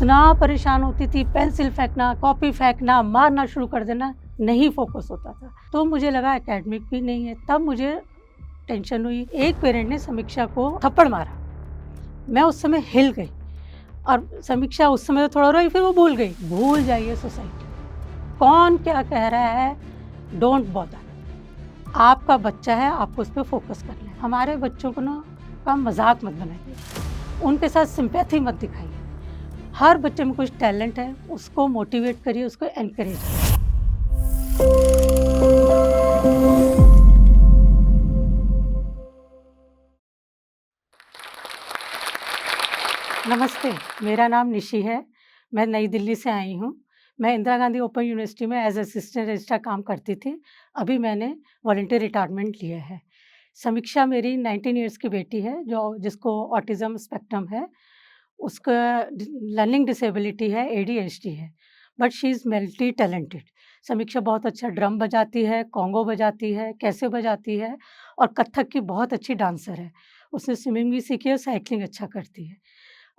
इतना परेशान होती थी, पेंसिल फेंकना, कॉपी फेंकना, मारना शुरू कर देना, नहीं फ़ोकस होता था। तो मुझे लगा एकेडमिक भी नहीं है, तब मुझे टेंशन हुई। एक पेरेंट ने समीक्षा को थप्पड़ मारा, मैं उस समय हिल गई और समीक्षा उस समय तो थोड़ा रोई, फिर वो भूल गई। भूल जाइए सोसाइटी, कौन क्या कह रहा है, डोंट बॉदर। आपका बच्चा है, आपको उस पे फ़ोकस करना है। हमारे बच्चों को ना का मज़ाक मत बनाइए, उनके साथ सिम्पैथी मत दिखाइए। हर बच्चे में कुछ टैलेंट है, उसको मोटिवेट करिए, उसको एनकरेज करिए। नमस्ते, मेरा नाम निशी है, मैं नई दिल्ली से आई हूँ। मैं इंदिरा गांधी ओपन यूनिवर्सिटी में एज़ असिस्टेंट रजिस्ट्रार काम करती थी। अभी मैंने वॉलंटियर रिटायरमेंट लिया है। समीक्षा मेरी 19 इयर्स की बेटी है, जो जिसको ऑटिज़्म स्पेक्ट्रम है। उसका लर्निंग डिसेबिलिटी है, एडीएचडी है, but she is multi talented. समीक्षा बहुत अच्छा ड्रम बजाती है, कॉन्गो बजाती है, कैसे बजाती है और कथक की बहुत अच्छी डांसर है। उसने स्विमिंग भी सीखी है और साइक्लिंग अच्छा करती है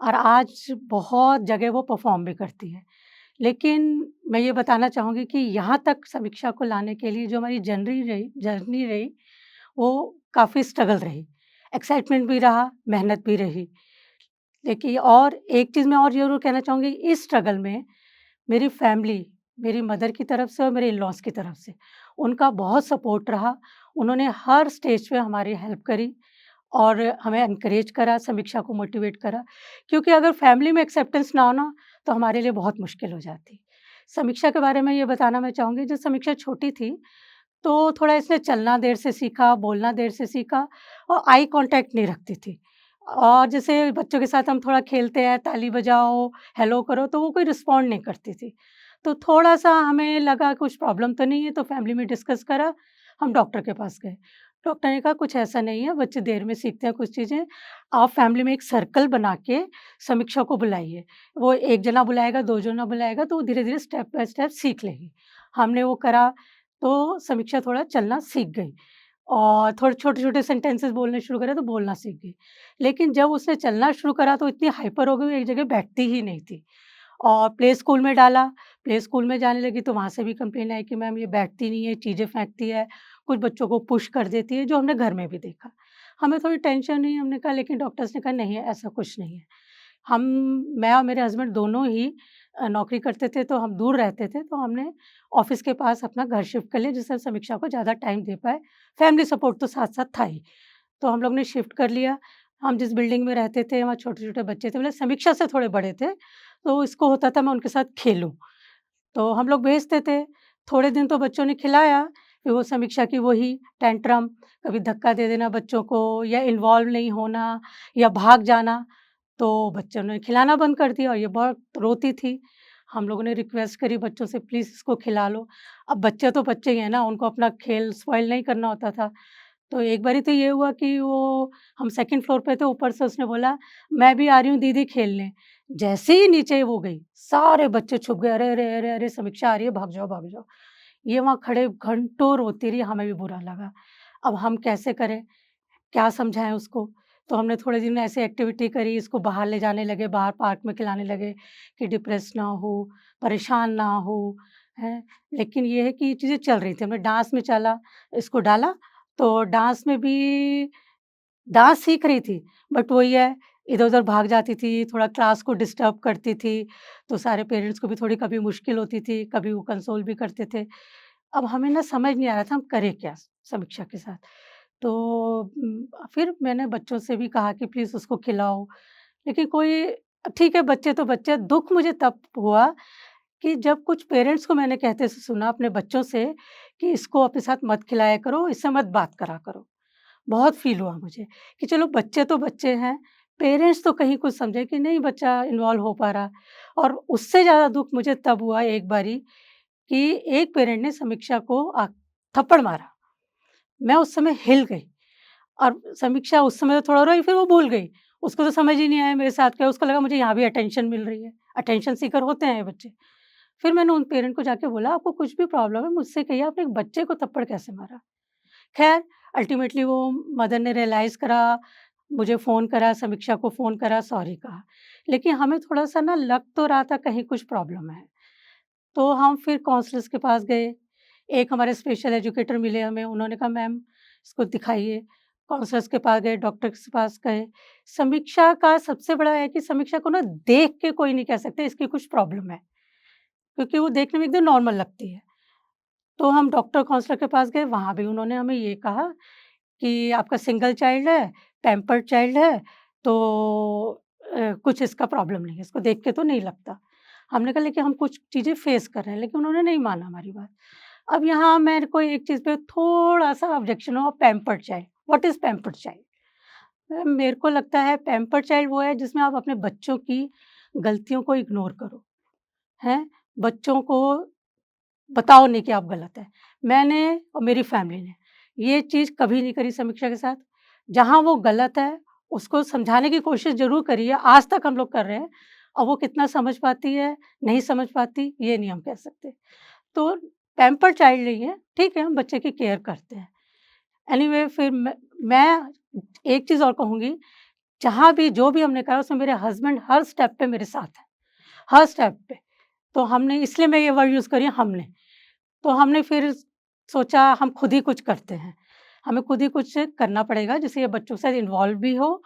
और आज बहुत जगह वो परफ़ॉर्म भी करती है। लेकिन मैं ये बताना चाहूँगी कि यहाँ तक समीक्षा को लाने के लिए जो हमारी जर्नी रही, वो काफ़ी स्ट्रगल रही। एक्साइटमेंट भी रहा, मेहनत भी रही। देखिए और एक चीज़ मैं और ज़रूर कहना चाहूँगी, इस स्ट्रगल में मेरी फैमिली, मेरी मदर की तरफ से और मेरे इन-लॉज़ की तरफ से, उनका बहुत सपोर्ट रहा। उन्होंने हर स्टेज पे हमारी हेल्प करी और हमें एनकरेज करा, समीक्षा को मोटिवेट करा। क्योंकि अगर फैमिली में एक्सेप्टेंस ना हो ना, तो हमारे लिए बहुत मुश्किल हो जाती। समीक्षा के बारे में ये बताना मैं चाहूँगी, जब समीक्षा छोटी थी, तो थोड़ा इसने चलना देर से सीखा, बोलना देर से सीखा और आई कॉन्टैक्ट नहीं रखती थी। और जैसे बच्चों के साथ हम थोड़ा खेलते हैं, ताली बजाओ, हेलो करो, तो वो कोई रिस्पॉन्ड नहीं करती थी। तो थोड़ा-सा हमें लगा कुछ प्रॉब्लम तो नहीं है, तो फैमिली में डिस्कस करा, हम डॉक्टर के पास गए। डॉक्टर ने कहा कुछ ऐसा नहीं है, बच्चे देर में सीखते हैं कुछ चीज़ें, आप फैमिली में एक सर्कल बना के समीक्षा को बुलाइए। वो 1 जना बुलाएगा, 2 जना बुलाएगा, तो वो धीरे-धीरे स्टेप बाय स्टेप सीख लेगी। हमने वो करा, तो समीक्षा थोड़ा चलना सीख गई और थोड़े छोटे-छोटे सेंटेंसेस बोलने शुरू करे तो बोलना सीख गई। लेकिन जब उसने चलना शुरू करा तो इतनी हाइपर हो गई, वो एक जगह बैठती ही नहीं थी और प्ले स्कूल में डाला, प्ले स्कूल में जाने लगी तो वहाँ से भी कंप्लेन आई कि मैम ये बैठती नहीं है, चीज़ें फेंकती है, कुछ बच्चों को पुश कर देती है, जो हमने घर में भी देखा। हमें थोड़ी टेंशन हुई, हमने कहा लेकिन डॉक्टर्स ने कहा नहीं है, ऐसा कुछ नहीं है। हम मैं और मेरे हस्बैंड दोनों ही नौकरी करते थे, तो हम दूर रहते थे, तो हमने ऑफ़िस के पास अपना घर शिफ्ट कर लिया, जिससे समीक्षा को ज़्यादा टाइम दे पाएँ। फैमिली सपोर्ट तो साथ-साथ था ही। तो हम लोग ने शिफ्ट कर लिया। हम जिस बिल्डिंग में रहते थे, वहाँ छोटे-छोटे बच्चे थे, मतलब समीक्षा से थोड़े बड़े थे, तो इसको होता था मैं उनके साथ खेलूँ। तो हम लोग भेजते थे। थोड़े दिन तो बच्चों ने खिलाया, फिर वो समीक्षा की वही टेंट्रम, कभी धक्का दे देना बच्चों को या इन्वॉल्व नहीं होना या भाग जाना। तो बच्चों ने खिलाना बंद कर दिया और ये बहुत रोती थी। हम लोगों ने रिक्वेस्ट करी बच्चों से प्लीज़ इसको खिला लो। अब बच्चे तो बच्चे ही हैं ना, उनको अपना खेल स्पॉइल नहीं करना होता था। तो एक बारी तो ये हुआ कि वो हम सेकंड फ्लोर पे थे, ऊपर से उसने बोला, "मैं भी आ रही हूँ दीदी खेलने।" जैसे ही नीचे वो गई, सारे बच्चे छुप गए, "अरे, अरे, अरे, अरे! समीक्षा आ रही है, भाग जाओ, भाग जाओ।" ये वहाँ खड़े घंटों रोती रही, हमें भी बुरा लगा। अब हम कैसे करें? क्या समझाएँ उसको? तो हमने थोड़े दिन ऐसे एक्टिविटी करी, इसको बाहर ले जाने लगे, बाहर पार्क में खिलाने लगे कि डिप्रेस ना हो, परेशान ना हो, हैं? लेकिन ये है कि ये चीज़ें चल रही थी। हमने डांस में इसको डाला, तो डांस में भी डांस सीख रही थी, बट वही है, इधर-उधर भाग जाती थी, थोड़ा क्लास को डिस्टर्ब करती थी, तो सारे पेरेंट्स को भी थोड़ी कभी मुश्किल होती थी, कभी वो कंसोल भी करते थे। अब हमें ना समझ नहीं आ रहा था हम करें क्या समीक्षा के साथ। तो फिर मैंने बच्चों से भी कहा कि प्लीज़ उसको खिलाओ, लेकिन कोई ठीक है बच्चे तो बच्चे, दुःख मुझे तब हुआ कि जब कुछ पेरेंट्स को मैंने कहते से सुना अपने बच्चों से कि इसको अपने साथ मत खिलाया करो, इससे मत बात करा करो। बहुत फ़ील हुआ मुझे कि चलो बच्चे तो बच्चे हैं, पेरेंट्स तो कहीं कुछ समझे कि नहीं बच्चा इन्वॉल्व हो पा रहा और उससे ज़्यादा दुःख मुझे तब हुआ एक बारी कि एक पेरेंट ने समीक्षा को थप्पड़ मारा। मैं उस समय हिल गई और समीक्षा उस समय तो थोड़ा रोई, फिर वो भूल गई। उसको तो समझ ही नहीं आया मेरे साथ क्या है, उसको लगा मुझे यहाँ भी अटेंशन मिल रही है, अटेंशन सीकर होते हैं ये बच्चे। फिर मैंने उन पेरेंट को जाके बोला, "आपको कुछ भी प्रॉब्लम है मुझसे कहिए, आपने एक बच्चे को थप्पड़ कैसे मारा?" ख़ैर अल्टीमेटली वो मदर ने रियलाइज़ करा, मुझे फ़ोन करा, समीक्षा को फ़ोन करा, सॉरी कहा। लेकिन हमें थोड़ा-सा ना लग तो रहा था कहीं कुछ प्रॉब्लम है। तो हम फिर काउंसलर्स के पास गए। एक हमारे स्पेशल एजुकेटर मिले हमें, उन्होंने कहा मैम इसको दिखाइए। काउंसलर्स के पास गए, डॉक्टर के पास गए। समीक्षा का सबसे बड़ा है कि समीक्षा को ना देख के कोई नहीं कह सकते इसकी कुछ प्रॉब्लम है, क्योंकि वो देखने में एकदम नॉर्मल लगती है। तो हम डॉक्टर काउंसलर के पास गए, वहाँ भी उन्होंने हमें ये कहा कि आपका सिंगल चाइल्ड है, पैम्पर्ड चाइल्ड है, तो कुछ इसका प्रॉब्लम नहीं है, इसको देख के तो नहीं लगता। हमने कहा लेकिन हम कुछ चीज़ें फेस कर रहे हैं, लेकिन उन्होंने नहीं माना हमारी बात। अब यहाँ मेरे को एक चीज़ पे थोड़ा-सा ऑब्जेक्शन हुआ, pampered child, what is pampered child? मेरे को लगता है पैम्पर्ड चाइल्ड वो है जिसमें आप अपने बच्चों की गलतियों को इग्नोर करो, हैं? बच्चों को बताओ नहीं कि आप गलत हैं। मैंने और मेरी फैमिली ने ये चीज़ कभी नहीं करी समीक्षा के साथ। जहाँ वो गलत है, उसको समझाने की कोशिश ज़रूर करी है, आज तक हम लोग कर रहे हैं। अब वो कितना समझ पाती है, नहीं समझ पाती, ये नहीं हम कह सकते। तो पैम्पर्ड चाइल्ड नहीं है, ठीक है, हम बच्चे की केयर करते हैं। एनीवे फिर मैं एक चीज़ और कहूँगी, जहाँ भी जो भी हमने करा उसमें मेरे हस्बैंड हर स्टेप पे मेरे साथ हैं, हर स्टेप पे। तो हमने इसलिए मैं ये वर्ड यूज़ करी है हमने। तो हमने फिर सोचा हम खुद ही कुछ करते हैं। हमें खुद ही कुछ करना पड़ेगा जिससे ये बच्चों के साथ इन्वॉल्व भी हो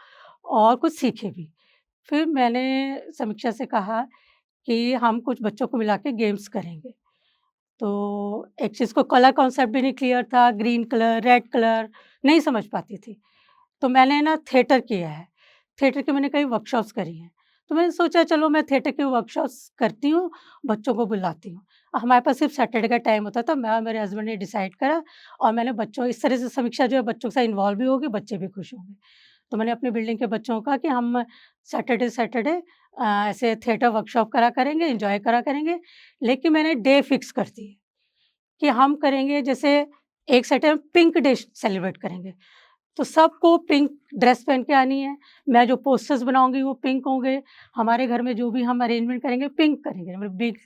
और कुछ सीखे भी। फिर मैंने समीक्षा से कहा कि हम कुछ बच्चों को मिला के गेम्स करेंगे। तो एक चीज़ को कलर कॉन्सेप्ट भी नहीं क्लियर था, ग्रीन कलर, रेड कलर नहीं समझ पाती थी। तो मैंने ना थिएटर किया है, थिएटर की मैंने कई वर्कशॉप्स करी हैं। तो मैंने सोचा चलो मैं थिएटर की वर्कशॉप्स करती हूँ, बच्चों को बुलाती हूँ। हमारे पास सिर्फ़ सैटरडे का टाइम होता था, मैं और मेरे हस्बैंड ने डिसाइड करा और मैंने बच्चों इस तरह से समीक्षा जो है बच्चों के साथ इन्वॉल्व भी होगी, बच्चे भी खुश होंगे। तो मैंने अपनी बिल्डिंग के बच्चों को कहा कि हम सैटरडे ऐसे थिएटर वर्कशॉप करा करेंगे, एन्जॉय करा करेंगे, लेकिन मैंने डे फिक्स कर दी है कि हम करेंगे जैसे एक सैटरडे पिंक डे सेलिब्रेट करेंगे। तो सबको पिंक ड्रेस पहन के आनी है। मैं जो पोस्टर्स बनाऊँगी वो पिंक होंगे। हमारे घर में जो भी हम अरेंजमेंट करेंगे पिंक करेंगे। मतलब बिग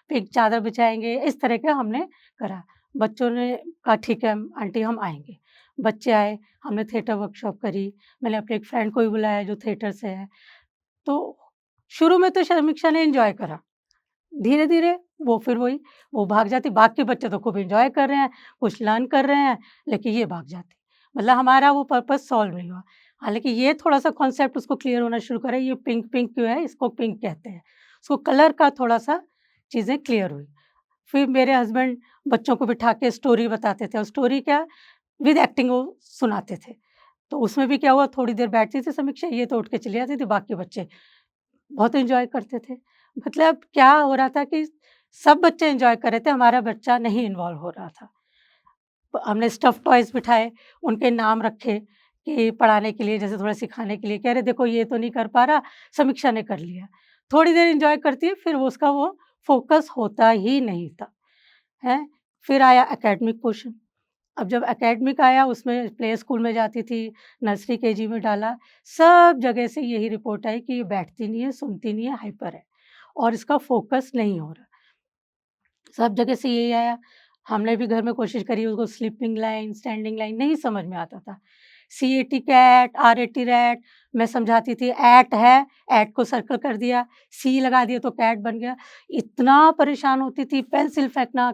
पिंक चादर बिछाएँगे, इस तरह का हमने करा। बच्चों ने कहा ठीक है आंटी हम आएँगे। बच्चे आए, हमने थिएटर वर्कशॉप करी। मैंने अपने एक फ्रेंड को भी बुलाया जो थिएटर से है। तो शुरू में तो समीक्षा ने एन्जॉय करा। धीरे-धीरे वो फिर वो भाग जाती, बाकी बच्चे तो खूब एन्जॉय कर रहे हैं, कुछ लर्न कर रहे हैं, लेकिन ये भाग जाती। मतलब हमारा वो पर्पज़ सॉल्व नहीं हुआ। हालाँकि ये थोड़ा-सा कॉन्सेप्ट उसको क्लियर होना शुरू करा, ये पिंक पिंक क्यों है, इसको पिंक कहते हैं। उसको कलर का थोड़ा-सा चीज़ें क्लियर हुई। फिर मेरे हस्बैंड बच्चों को बिठा के स्टोरी बताते थे और स्टोरी क्या विद एक्टिंग वो सुनाते थे। तो उसमें भी क्या हुआ थोड़ी देर बैठती थी समीक्षा, ये तो उठ के चली जाती थी, बाकी बच्चे बहुत एन्जॉय करते थे। मतलब क्या हो रहा था कि सब बच्चे एन्जॉय कर रहे थे, हमारा बच्चा नहीं इन्वॉल्व हो रहा था। हमने स्टफ़ टॉयज़ बिठाए, उनके नाम रखे कि पढ़ाने के लिए जैसे थोड़ा सिखाने के लिए कि अरे देखो ये तो नहीं कर पा रहा, समीक्षा ने कर लिया। थोड़ी देर एन्जॉय करती है, फिर वो उसका वो फ़ोकस होता ही नहीं था, हैं? फिर आया एकेडमिक पोर्शन। अब जब एकेडमिक आया उसमें प्ले स्कूल में जाती थी, नर्सरी केजी में डाला, सब जगह से यही रिपोर्ट आई कि ये बैठती नहीं है, सुनती नहीं है, हाइपर है और इसका फ़ोकस नहीं हो रहा। सब जगह से यही आया। हमने भी घर में कोशिश करी उसको स्लीपिंग लाइन, स्टैंडिंग लाइन नहीं समझ में आता था। सीएटी कैट, आरएटी रैट मैं समझाती थी, ऐट है, ऐट को सर्कल कर दिया, सी लगा दिया तो कैट बन गया। इतना परेशान होती थी, पेंसिल फेंकना,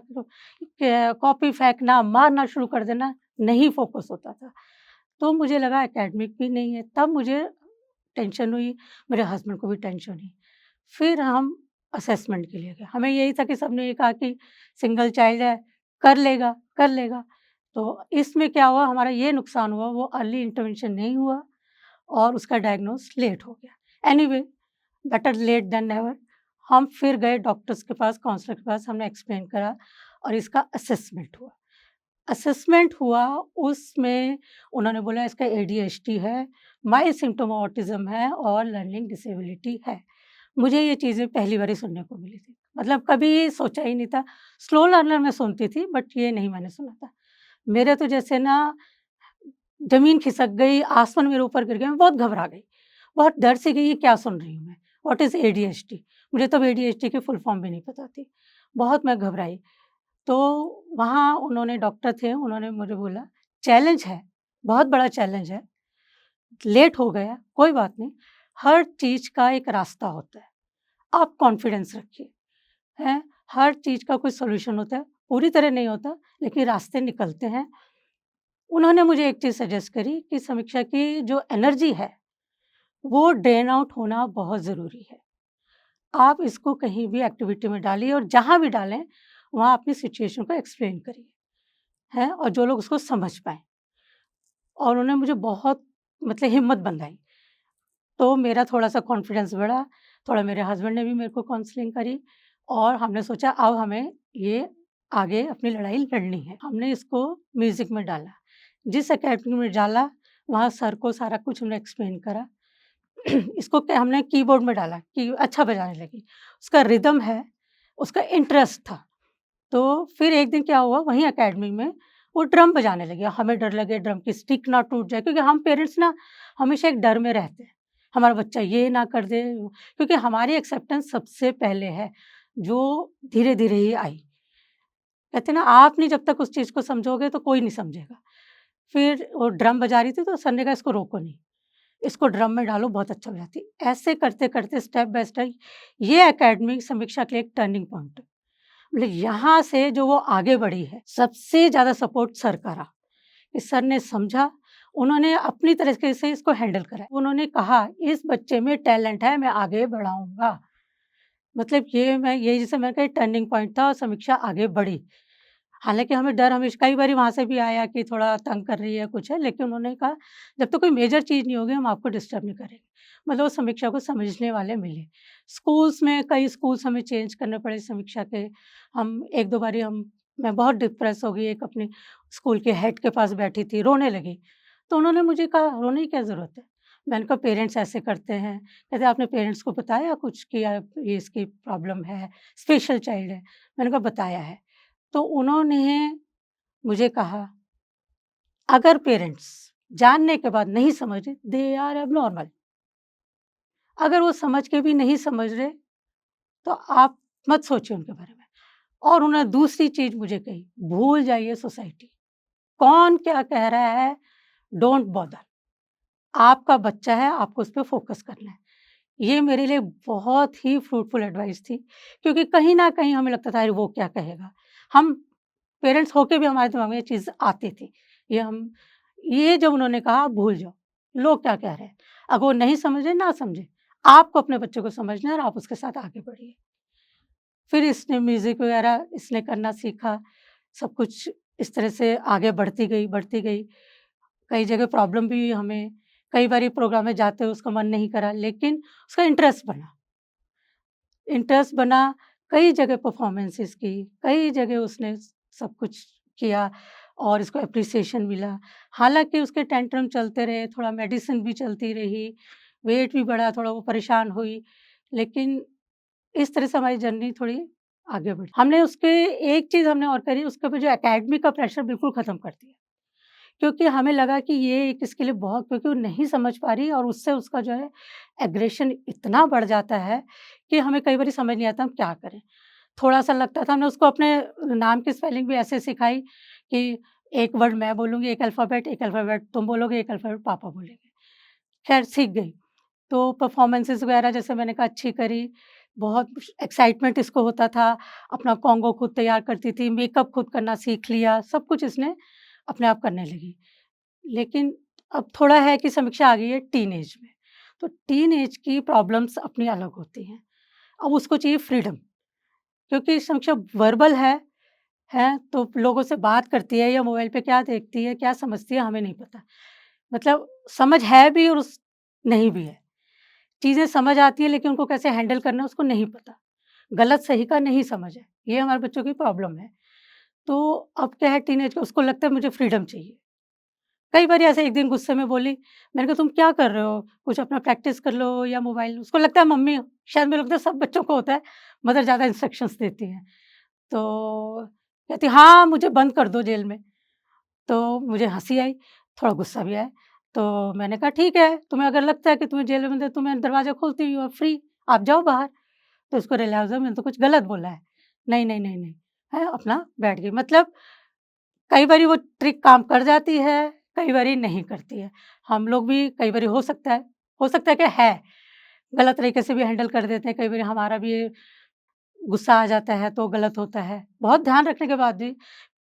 कॉपी फेंकना, मारना शुरू कर देना, नहीं फ़ोकस होता था। तो मुझे लगा एकेडमिक भी नहीं है, तब मुझे टेंशन हुई, मेरे हस्बैंड को भी टेंशन हुई। फिर हम असेसमेंट के लिए गए। हमें यही था कि सबने ये कहा कि सिंगल चाइल्ड है, कर लेगा, कर लेगा। तो इसमें क्या हुआ हमारा ये नुकसान हुआ वो अर्ली इंटरवेंशन नहीं हुआ और उसका डायग्नोज़ लेट हो गया। Anyway better late than never. हम फिर गए डॉक्टर्स के पास, काउंसलर के पास, हमने एक्सप्लेन करा और इसका असेसमेंट हुआ। असेसमेंट हुआ, उसमें उन्होंने बोला इसका एडीएचडी है, माइल्ड सिम्पटम ऑटिज़्म है और लर्निंग डिसेबिलिटी है। मुझे ये चीज़ें पहली बार ही सुनने को मिली थी। मतलब कभी सोचा ही नहीं था। स्लो लर्नर मैं सुनती थी बट ये नहीं मैंने सुना था। मेरे तो जैसे ना ज़मीन खिसक गई, आसमान मेरे ऊपर गिर गया, मैं बहुत घबरा गई। बहुत डर से गई ये क्या सुन रही हूँ मैं? What is ADHD? मुझे तब एडीएचडी की फुल फॉर्म भी नहीं पता थी। बहुत मैं घबराई। तो वहाँ उन्होंने डॉक्टर थे, उन्होंने मुझे बोला चैलेंज है, बहुत बड़ा चैलेंज है। लेट हो गया, कोई बात नहीं, हर चीज़ का एक रास्ता होता है। आप कॉन्फिडेंस रखिए, हैं? हर चीज़ का कोई सॉल्यूशन होता है, पूरी तरह नहीं होता, लेकिन रास्ते निकलते हैं। उन्होंने मुझे एक चीज़ सजेस्ट करी कि समीक्षा की जो एनर्जी है, वो ड्रेन आउट होना बहुत ज़रूरी है। आप इसको कहीं भी एक्टिविटी में डालिए और जहाँ भी डालें, वहाँ अपनी सिचुएशन को एक्सप्लेन करिए, हैं? और जो लोग उसको समझ पाएँ। और उन्होंने मुझे बहुत मतलब हिम्मत बँधाई। तो मेरा थोड़ा-सा कॉन्फिडेंस बढ़ा, थोड़ा मेरे हस्बैंड ने भी मेरे को काउंसलिंग करी और हमने सोचा अब हमें ये आगे अपनी लड़ाई लड़नी है। हमने इसको म्यूज़िक में डाला। जिस अकेडमी में डाला, वहाँ सर को सारा कुछ हमने एक्सप्लेन करा। इसको क्या हमने कीबोर्ड में डाला कि अच्छा बजाने लगी। उसका रिदम है, उसका इंटरेस्ट था। तो फिर एक दिन क्या हुआ वहीं अकेडमी में वो ड्रम बजाने लगी। हमें डर लगे ड्रम की स्टिक ना टूट जाए क्योंकि हम पेरेंट्स ना हमेशा एक डर में रहते हैं। हमारा बच्चा ये ना कर दे क्योंकि हमारी एक्सेप्टेंस सबसे पहले है, जो धीरे-धीरे ही आई। कहते हैं ना आप नहीं जब तक उस चीज़ को समझोगे तो कोई नहीं समझेगा। फिर वो ड्रम बजा रही थी तो सर ने कहा इसको रोको नहीं, इसको ड्रम में डालो बहुत अच्छा बजाती है। ऐसे करते-करते स्टेप बाय स्टेप ये एकेडमिक समीक्षा के लिए एक टर्निंग पॉइंट है। मतलब यहाँ से जो वो आगे बढ़ी है, सबसे ज़्यादा सपोर्ट सर का रहा। कि सर ने समझा, उन्होंने अपनी तरीके से इसको हैंडल करा। उन्होंने कहा, "इस बच्चे में टैलेंट है, मैं आगे बढ़ाऊँगा।" मतलब ये जैसे मैंने कहा टर्निंग पॉइंट था और समीक्षा आगे बढ़ी। हालाँकि हमें डर हमेशा कई बारी वहाँ से भी आया कि थोड़ा तंग कर रही है, कुछ है, लेकिन उन्होंने कहा, "जब तक कोई मेजर चीज़ नहीं होगी, हम आपको डिस्टर्ब नहीं करेंगे।" मतलब वो समीक्षा को समझने वाले मिले। स्कूल्स में कई स्कूल्स हमें चेंज करने पड़े समीक्षा के। हम 1-2 बारी हम मैं बहुत डिप्रेस हो गई, एक अपने स्कूल के हेड के पास बैठी थी, रोने लगी। तो उन्होंने मुझे कहा, "रोने की क्या ज़रूरत है?" मैंने कहा, "पेरेंट्स ऐसे करते हैं।" कहते, "आपने पेरेंट्स को बताया कुछ कि ये इसकी प्रॉब्लम है, स्पेशल चाइल्ड है?" मैंने कहा, "बताया है।" तो उन्होंने मुझे कहा, "अगर पेरेंट्स जानने के बाद नहीं समझ रहे, दे आर एबनॉर्मल। अगर वो समझ के भी नहीं समझ रहे, तो आप मत सोचिए उनके बारे में।" और उन्होंने दूसरी चीज़ मुझे कही, "भूल जाइए सोसाइटी। कौन क्या कह रहा है, डोंट बॉदर। आपका बच्चा है, आपको उस पे फ़ोकस करना है।" ये मेरे लिए बहुत ही फ्रूटफुल एडवाइस थी, क्योंकि कहीं न कहीं हमें लगता था, अरे! वो क्या कहेगा? हम पेरेंट्स होके भी हमारे दिमाग में ये चीज़ आती थी। ये हम ये जब उन्होंने कहा भूल जाओ, लोग क्या कह रहे हैं? अगर वो नहीं समझे, ना समझे, आपको अपने बच्चे को समझना है और आप उसके साथ आगे बढ़िए। फिर इसने म्यूज़िक वगैरह इसने करना सीखा, सब कुछ इस तरह से आगे बढ़ती गई, बढ़ती गई। कई जगह प्रॉब्लम भी हुई हमें, कई बारी प्रोग्राम में जाते हुए उसका मन नहीं करा, लेकिन उसका इंटरेस्ट बना, कई जगह परफ़ॉर्मेंसेज़ की, कई जगह उसने सब कुछ किया और इसको एप्रिसिएशन मिला। हालाँकि उसके टेंट्रम चलते रहे, थोड़ा मेडिसिन भी चलती रही, वेट भी बढ़ा, थोड़ा वो परेशान हुई, लेकिन इस तरह से हमारी जर्नी थोड़ी आगे बढ़ी। हमने उसके एक चीज़ हमने और करी, उसके ऊपर जो एकेडमी का प्रेशर बिल्कुल ख़त्म कर दिया। क्योंकि हमें लगा कि ये एक इसके लिए बहुत क्योंकि वो नहीं समझ पा रही और उससे उसका जो है एग्रेशन इतना बढ़ जाता है कि हमें कई बारी समझ नहीं आता हम क्या करें। थोड़ा-सा लगता था हमने उसको अपने नाम की स्पेलिंग भी ऐसे सिखाई कि एक वर्ड मैं बोलूँगी, एक अल्फ़ाबेट तुम बोलोगे, एक अल्फ़ाबेट पापा बोलेंगे। ख़ैर सीख गई। तो परफ़ॉर्मेंसेज़ वग़ैरह जैसे मैंने कहा अच्छी करी, बहुत एक्साइटमेंट इसको होता था, अपना कॉन्गो खुद तैयार करती थी, मेकअप खुद करना सीख लिया, सब कुछ इसने अपने आप करने लगी। लेकिन अब थोड़ा है कि समीक्षा आ गई है टीनेज में, तो टीनेज की प्रॉब्लम्स अपनी अलग होती हैं। अब उसको चाहिए फ्रीडम क्योंकि समीक्षा वर्बल है? तो लोगों से बात करती है या मोबाइल पे क्या देखती है, क्या समझती है, हमें नहीं पता। मतलब समझ है भी और उस नहीं भी है। चीज़ें समझ आती हैं लेकिन उनको कैसे हैंडल करना है उसको नहीं पता। गलत-सही का नहीं समझ है, ये हमारे बच्चों की प्रॉब्लम है। तो अब क्या है टीनेज का उसको लगता है मुझे फ्रीडम चाहिए। कई बारी ऐसे एक दिन गुस्से में बोली, मैंने कहा तुम क्या कर रहे हो? कुछ अपना प्रैक्टिस कर लो या मोबाइल उसको लगता है मम्मी शायद मुझे लगता है सब बच्चों को होता है, मदर ज़्यादा इंस्ट्रक्शंस देती हैं। तो कहती हाँ, मुझे बंद कर दो जेल में। तो मुझे हँसी आई, थोड़ा गुस्सा भी आया। तो मैंने कहा ठीक है, तुम्हें अगर लगता है कि तुम्हें जेल में बंद है तो मैं दरवाज़ा खोलती हूँ, यू आर फ्री, आप जाओ बाहर। तो उसको रियलाइज़ हुआ मैंने तो कुछ गलत बोला है। नहीं, नहीं, नहीं, नहीं, है अपना बैठ गई। मतलब कई बारी वो ट्रिक काम कर जाती है, कई बारी नहीं करती है। हम लोग भी कई बारी हो सकता है कि गलत तरीके से भी हैंडल कर देते हैं, कई बारी हमारा भी गुस्सा आ जाता है तो गलत होता है। बहुत ध्यान रखने के बाद भी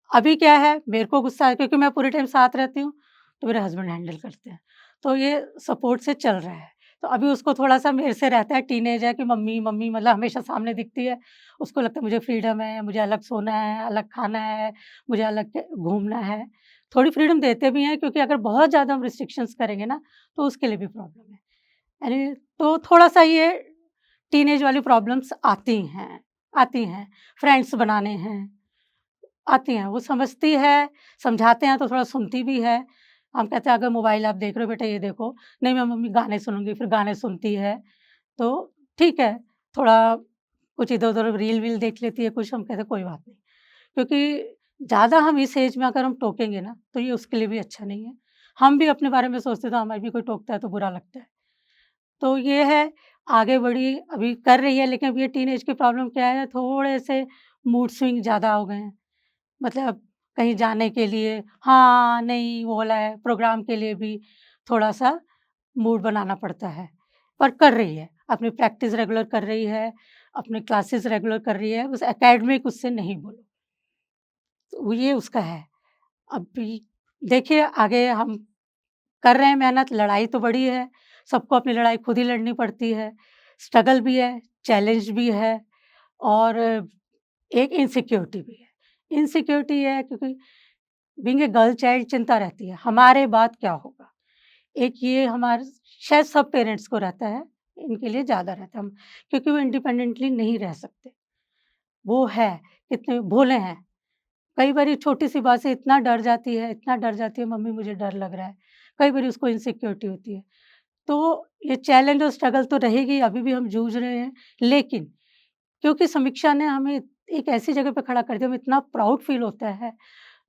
अभी क्या है, मेरे को गुस्सा है क्योंकि मैं पूरे टाइम साथ रहती हूँ, तो मेरे हस्बैंड हैंडल करते हैं। तो ये सपोर्ट से चल रहा है। तो अभी उसको थोड़ा-सा मेरे से रहता है, टीनेज है कि मम्मी, मम्मी मतलब हमेशा सामने दिखती है। उसको लगता है मुझे फ्रीडम है, मुझे अलग सोना है, अलग खाना है, मुझे अलग क घूमना है। थोड़ी फ्रीडम देते भी हैं क्योंकि अगर बहुत ज़्यादा हम रिस्ट्रिक्शंस करेंगे ना, तो उसके लिए भी प्रॉब्लम है। यानी तो थोड़ा-सा ये टीनेज वाली प्रॉब्लम्स आती हैं। फ्रेंड्स बनाने हैं, आती हैं। वो समझती है, समझाते हैं तो थोड़ा सुनती भी है। हम कहते हैं अगर मोबाइल आप देख रहे हो बेटा ये देखो, नहीं मैं मम्मी गाने सुनूँगी, फिर गाने सुनती है। तो ठीक है, थोड़ा कुछ इधर-उधर रील-वील देख लेती है कुछ, हम कहते हैं कोई बात नहीं। क्योंकि ज़्यादा हम इस एज में अगर हम टोकेंगे ना, तो ये उसके लिए भी अच्छा नहीं है। हम भी अपने बारे में सोचते हैं तो हमें भी कोई टोकता है तो बुरा लगता है। तो ये है, आगे बढ़ी, अभी कर रही है लेकिन अब ये टीनेज की प्रॉब्लम क्या है, थोड़े से मूड स्विंग ज़्यादा हो गए हैं। मतलब कहीं जाने के लिए हाँ, नहीं वो वाला है, प्रोग्राम के लिए भी थोड़ा-सा मूड बनाना पड़ता है। पर कर रही है, अपनी प्रैक्टिस रेगुलर कर रही है, अपने क्लासेस रेगुलर कर रही है, बस एकेडमिक उससे नहीं बोलो। तो ये उसका है। अभी देखिए आगे हम कर रहे हैं मेहनत, लड़ाई तो बड़ी है, सबको अपनी लड़ाई खुद ही लड़नी पड़ती है। स्ट्रगल भी है, चैलेंज भी है और एक इनसिक्योरिटी भी है। इनसिक्योरिटी ये है क्योंकि बीइंग अ गर्ल चाइल्ड चिंता रहती है, हमारे बाद क्या होगा? एक ये हमारे शायद सब पेरेंट्स को रहता है, इनके लिए ज़्यादा रहता है हम क्योंकि वो इंडिपेंडेंटली नहीं रह सकते। वो है, कितने भोले हैं। कई बारी छोटी-सी बात से इतना डर जाती है मम्मी मुझे डर लग रहा है। कई बारी उसको इनसिक्योरिटी होती है। तो ये चैलेंज और स्ट्रगल तो रहेगी, अभी भी हम जूझ रहे हैं। लेकिन क्योंकि समीक्षा ने हमें एक ऐसी जगह पे खड़ा कर दिया, हमें इतना प्राउड फ़ील होता है।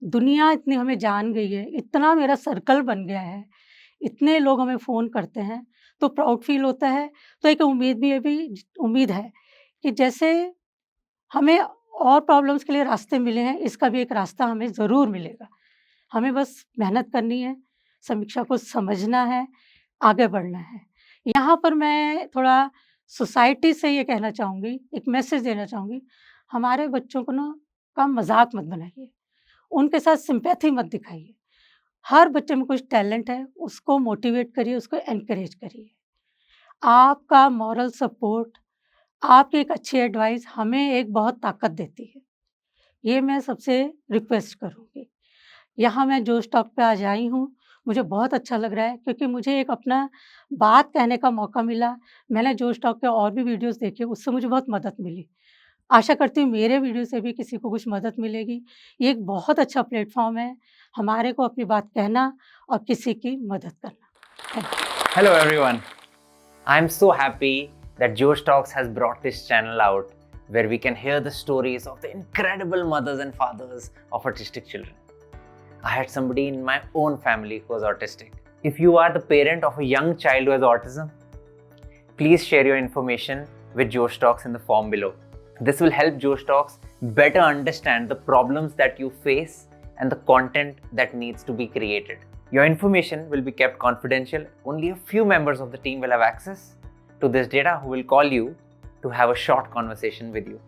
दुनिया इतनी हमें जान गई है, इतना मेरा सर्कल बन गया है, इतने लोग हमें फ़ोन करते हैं, तो प्राउड फ़ील होता है। तो एक उम्मीद है कि जैसे हमें और प्रॉब्लम्स के लिए रास्ते मिले हैं, इसका भी एक रास्ता हमें ज़रूर मिलेगा। हमें बस मेहनत करनी है, समीक्षा को समझना है, आगे बढ़ना है। यहाँ पर मैं थोड़ा सोसाइटी से ये कहना चाहूँगी, एक मैसेज देना चाहूँगी, हमारे बच्चों को ना का मज़ाक मत बनाइए, उनके साथ सिम्पैथी मत दिखाइए। हर बच्चे में कुछ टैलेंट है, उसको मोटिवेट करिए, उसको एनकरेज करिए। आपका मॉरल सपोर्ट, आपकी एक अच्छी एडवाइस हमें एक बहुत ताकत देती है। ये मैं सबसे रिक्वेस्ट करूँगी। यहाँ मैं जोश टॉक पे आज आई हूँ, मुझे बहुत अच्छा लग रहा है क्योंकि मुझे एक अपना बात कहने का मौका मिला। मैंने जोश टॉक के और भी वीडियोज़ देखे, उससे मुझे बहुत मदद मिली। आशा करती हूँ मेरे वीडियो से भी किसी को कुछ मदद मिलेगी। ये एक बहुत अच्छा प्लेटफ़ॉर्म है, हमारे को अपनी बात कहना और किसी की मदद करना। Thank you. Hello everyone. I'm so happy that Josh Talks has brought this channel out where we can hear the stories of the incredible mothers and fathers of autistic children. I had somebody in my own family who was autistic. If you are the parent of a young child who has autism, please share your information with Josh Talks in the form below. This will help Josh Talks better understand the problems that you face and the content that needs to be created. Your information will be kept confidential. Only a few members of the team will have access to this data who will call you to have a short conversation with you.